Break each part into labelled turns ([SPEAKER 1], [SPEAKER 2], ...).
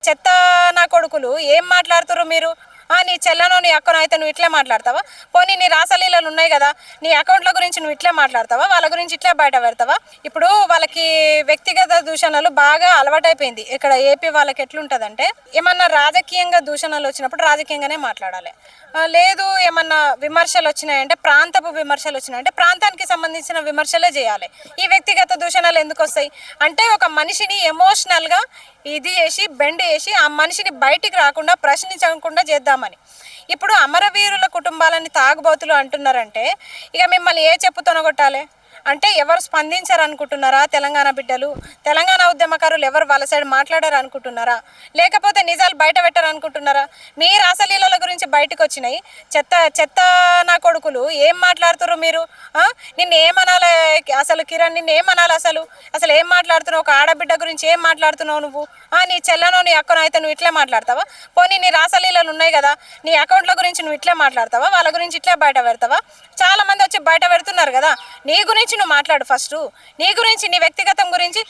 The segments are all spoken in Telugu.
[SPEAKER 1] చెత్త నా కొడుకులు ఏం మాట్లాడుతురు మీరు? నీ చెల్లెనో నీ అక్కనో అయితే నువ్వు ఇట్లే మాట్లాడతావా? పోనీ నీ రాసలీలలు ఉన్నాయి కదా, నీ అకౌంట్ల గురించి నువ్వు ఇట్లే మాట్లాడతావా? వాళ్ళ గురించి ఇట్లే బయట పెడతావా? ఇప్పుడు వాళ్ళకి వ్యక్తిగత దూషణలు బాగా అలవాటైపోయింది. ఇక్కడ ఏపీ వాళ్ళకి ఎట్లుంటదంటే, ఏమన్నా రాజకీయంగా దూషణలు వచ్చినప్పుడు రాజకీయంగానే మాట్లాడాలి. లేదు ఏమన్నా విమర్శలు వచ్చినాయంటే, ప్రాంతపు విమర్శలు వచ్చినాయంటే ప్రాంతానికి సంబంధించిన విమర్శలే చేయాలి. ఈ వ్యక్తిగత దూషణలు ఎందుకు వస్తాయి అంటే, ఒక మనిషిని ఎమోషనల్గా ఇది చేసి బెండ్ చేసి ఆ మనిషిని బయటికి రాకుండా ప్రశ్నించకుండా చేద్దామని. ఇప్పుడు అమరవీరుల కుటుంబాలని తాగుబోతులు అంటున్నారంటే ఇక మిమ్మల్ని ఏ చెప్పు తొనగొట్టాలి అంటే, ఎవరు స్పందించారు అనుకుంటున్నారా? తెలంగాణ బిడ్డలు, తెలంగాణ ఉద్యమకారులు ఎవరు వాళ్ళ సైడ్ మాట్లాడారు అనుకుంటున్నారా? లేకపోతే నిజాలు బయట పెట్టారు అనుకుంటున్నారా? మీ రాసలీలల గురించి బయటకు వచ్చినాయి. చెత్త చెత్త నా కొడుకులు ఏం మాట్లాడుతురు మీరు? నిన్ను ఏమనాలి అసలు కిరణ్? నిన్ను ఏమనాలి అసలు? అసలు ఏం మాట్లాడుతున్నావు? ఒక ఆడబిడ్డ గురించి ఏం మాట్లాడుతున్నావు నువ్వు? నీ చెల్లెనో నీ అక్కనో అయితే నువ్వు ఇట్లే మాట్లాడతావా? పోనీ నీ రాసలీలలు ఉన్నాయి కదా, నీ అకౌంట్ల గురించి నువ్వు ఇట్లే మాట్లాడతావా? వాళ్ళ గురించి ఇట్లే బయట పెడతావా? చాలా మంది వచ్చి బయట పెడుతున్నారు కదా. నీ గురించి నువ్వు మాట్లాడు ఫస్ట్. నీ గురించి, నీ వ్యక్తిగతం గురించి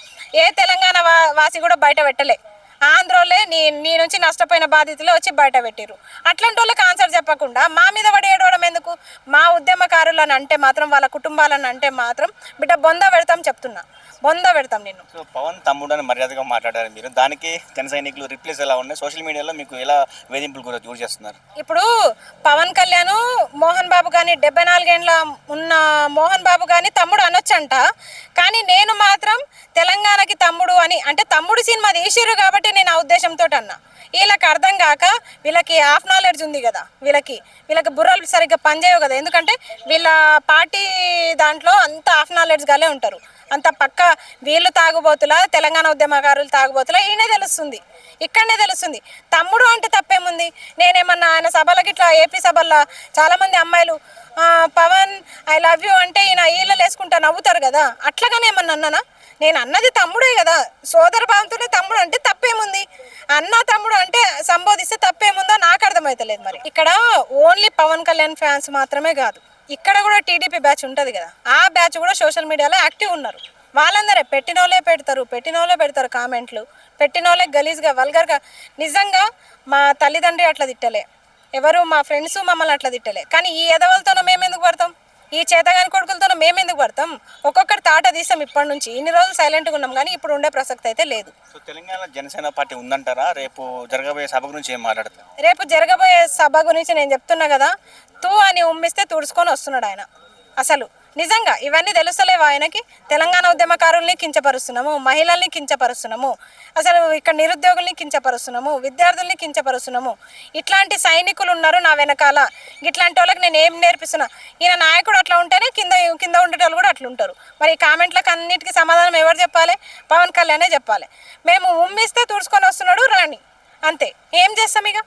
[SPEAKER 1] ఏ తెలంగాణ వాసి కూడా బయట పెట్టలే. ఆంధ్రోలే నీ నుంచి నష్టపోయిన బాధితులే వచ్చి బయట పెట్టిరు. అట్లాంటి వాళ్ళకి ఆన్సర్ చెప్పకుండా మా మీద పడి ఏడవడం ఎందుకు? మా ఉద్యమకారులను అంటే మాత్రం, వాళ్ళ కుటుంబాలను అంటే మాత్రం బిడ్డ బొంద పెడతాం, చెప్తున్నా, బొంద పెడతాం నిన్ను.
[SPEAKER 2] సో పవన్ తమ్ముడు అని మర్యాదగా మాట్లాడారు మీరు. దానికి జన సైనికులు రిప్లైస్ ఎలా ఉన్నాయి? సోషల్ మీడియాలో మీకు ఎలా వేధింపులు గురి చేస్తున్నారు?
[SPEAKER 1] ఇప్పుడు పవన్ కళ్యాణ్ మోహన్ బాబు కానీ 74 ఏళ్ళ ఉన్న మోహన్ బాబు కానీ తమ్ముడు అనొచ్చంట. కానీ నేను మాత్రం తెలంగాణకి తమ్ముడు అని అంటే, తమ్ముడు సినిమా తీసిరు కాబట్టి నేను ఆ ఉద్దేశంతో అన్నా. వీళ్ళకి అర్థం కాక, వీళ్ళకి హాఫ్ నాలెడ్జ్ ఉంది కదా, వీళ్ళకి బుర్రలు సరిగ్గా పనిచేయవు కదా. ఎందుకంటే వీళ్ళ పార్టీ దాంట్లో అంత హాఫ్ నాలెడ్జ్ గానే ఉంటారు. అంత పక్క వీళ్ళు తాగుబోతులా, తెలంగాణ ఉద్యమకారులు తాగుబోతులా ఈయనే తెలుస్తుంది, ఇక్కడనే తెలుస్తుంది. తమ్ముడు అంటే తప్పేముంది? నేనేమన్నా ఆయన సభలకి ఇట్లా ఏపీ సభల్లో చాలామంది అమ్మాయిలు పవన్ ఐ లవ్ యూ అంటే ఈయన ఈళ్ళలు వేసుకుంటా నవ్వుతారు కదా, అట్లాగానే ఏమన్నా అన్నానా? నేను అన్నది తమ్ముడే కదా, సోదర భావంతోనే తమ్ముడు అంటే తప్పేముంది? అన్న తమ్ముడు అంటే సంబోధిస్తే తప్పేముందో నాకు అర్థమవుతలేదు. మరి ఇక్కడ ఓన్లీ పవన్ కళ్యాణ్ ఫ్యాన్స్ మాత్రమే కాదు, ఇక్కడ కూడా టీడీపీ బ్యాచ్ ఉంటుంది కదా, ఆ బ్యాచ్ కూడా సోషల్ మీడియాలో యాక్టివ్ ఉన్నారు. వాళ్ళందరే పెట్టినోళ్ళే పెడతారు కామెంట్లు, పెట్టినోళ్ళే గలీజ్గా వల్గర్గా. నిజంగా మా తల్లిదండ్రి అట్లా తిట్టలే, ఎవరు మా ఫ్రెండ్స్ మమ్మల్ని అట్లా తిట్టలే. కానీ ఈ ఎదవలతోనూ మేమెందుకు పడతాం? ఈ చేతగాని కొడుకులతో మేమెందుకు పడతాం? ఒక్కొక్కటి తాట తీసాం. ఇప్పటి నుంచి ఇన్ని రోజులు సైలెంట్గా ఉన్నాం, కానీ ఇప్పుడు ఉండే ప్రసక్తి అయితే లేదు.
[SPEAKER 2] సో తెలంగాణ జనసేన పార్టీ ఉందంటారా? రేపు జరగబోయే సభ గురించి ఏం మాట్లాడతారు?
[SPEAKER 1] రేపు జరగబోయే సభ గురించి నేను చెప్తున్నా కదా, తూ అని ఉమ్మిస్తే తుడుచుకొని వస్తున్నాడు ఆయన. అసలు నిజంగా ఇవన్నీ తెలుస్తలేవు ఆయనకి? తెలంగాణ ఉద్యమకారుల్ని కించపరుస్తున్నాము, మహిళల్ని కించపరుస్తున్నాము, అసలు ఇక్కడ నిరుద్యోగుల్ని కించపరుస్తున్నాము, విద్యార్థుల్ని కించపరుస్తున్నాము. ఇట్లాంటి సైనికులు ఉన్నారు నా వెనకాల. ఇట్లాంటి వాళ్ళకి నేను ఏం నేర్పిస్తున్నా? ఈయన నాయకుడు అట్లా ఉంటేనే కింద ఉండేటోళ్ళు కూడా అట్లా ఉంటారు. మరి ఈ కామెంట్లకు అన్నిటికీ సమాధానం ఎవరు చెప్పాలి? పవన్ కళ్యాణే చెప్పాలి. మేము ఉమ్మిస్తే తుడుచుకొని వస్తున్నాడు రాని, అంతే. ఏం చేస్తాం ఇక?